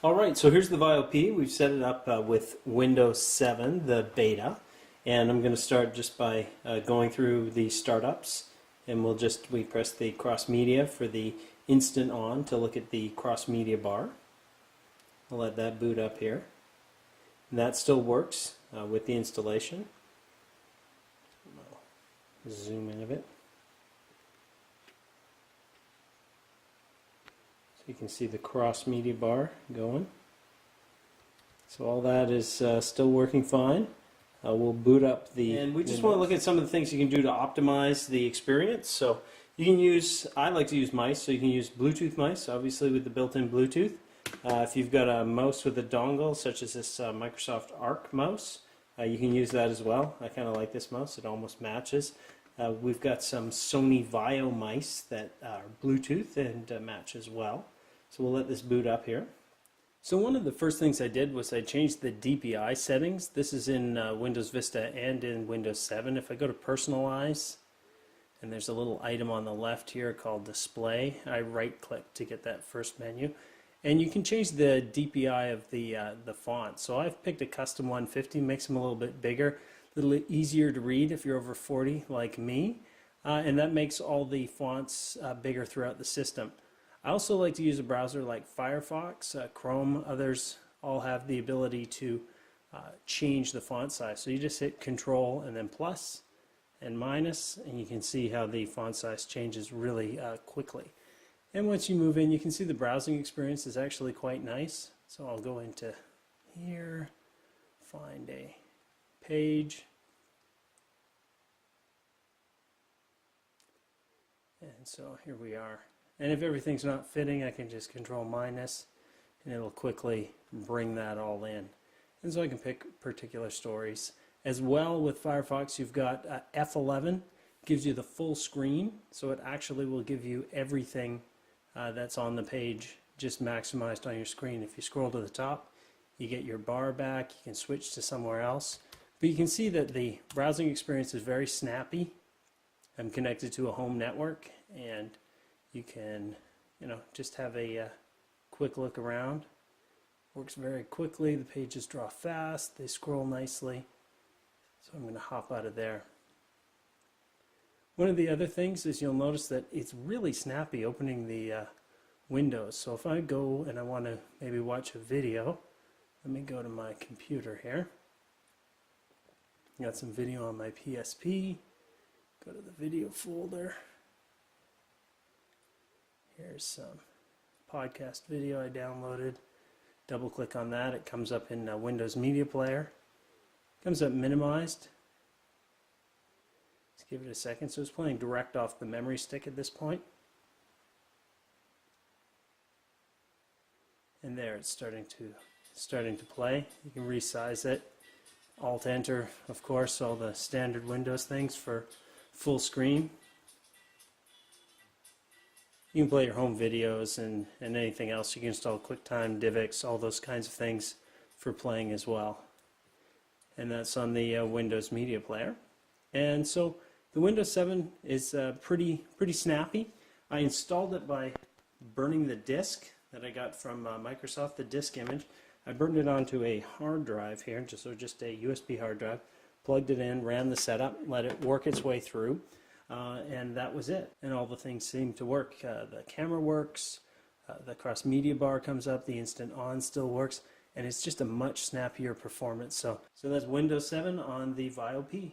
Alright, so here's the Vaio P. We've set it up with Windows 7, the beta, and I'm going to start just by going through the startups, and we press the cross media for the instant on to look at the cross media bar. I'll let that boot up here. And that still works with the installation. I'll zoom in a bit. You can see the cross media bar going. So all that is still working fine. We'll boot up the... And we just want to look at some of the things you can do to optimize the experience. So you can use, I like to use mice, so you can use Bluetooth mice, obviously with the built-in Bluetooth. If you've got a mouse with a dongle, such as this Microsoft Arc mouse, you can use that as well. I kind of like this mouse, it almost matches. We've got some Sony Vaio mice that are Bluetooth and match as well. So we'll let this boot up here. So one of the first things I did was I changed the DPI settings. This is in Windows Vista and in Windows 7. If I go to Personalize, and there's a little item on the left here called Display, I right click to get that first menu. And you can change the DPI of the font. So I've picked a custom 150, makes them a little bit bigger, a little easier to read if you're over 40 like me. And that makes all the fonts bigger throughout the system. I also like to use a browser like Firefox, Chrome, others all have the ability to change the font size. So you just hit Control and then plus and minus, and you can see how the font size changes really quickly. And once you move in, you can see the browsing experience is actually quite nice. So I'll go into here, find a page, and so here we are. And if everything's not fitting, I can just Control minus, and it'll quickly bring that all in. And so I can pick particular stories. As well with Firefox, you've got F11, gives you the full screen, so it actually will give you everything that's on the page just maximized on your screen. If you scroll to the top, you get your bar back, you can switch to somewhere else. But you can see that the browsing experience is very snappy. I'm connected to a home network, and you can, just have a quick look around. Works very quickly. The pages draw fast. They scroll nicely. So I'm going to hop out of there. One of the other things is you'll notice that it's really snappy opening the windows. So if I go and I want to maybe watch a video, let me go to my computer here. Got some video on my PSP. Go to the video folder. Here's some podcast video I downloaded. Double click on that. It comes up in Windows Media Player. Comes up minimized. Let's give it a second. So it's playing direct off the memory stick at this point. And there it's starting to play. You can resize it. Alt Enter, of course, all the standard Windows things for full screen. You can play your home videos and anything else. You can install QuickTime, DivX, all those kinds of things for playing as well. And that's on the Windows Media Player. And so the Windows 7 is pretty snappy. I installed it by burning the disk that I got from Microsoft, the disk image. I burned it onto a hard drive here, just a USB hard drive, plugged it in, ran the setup, let it work its way through. And that was it. And all the things seem to work. The camera works, the cross media bar comes up, the instant on still works, and it's just a much snappier performance. So that's Windows 7 on the Vaio P.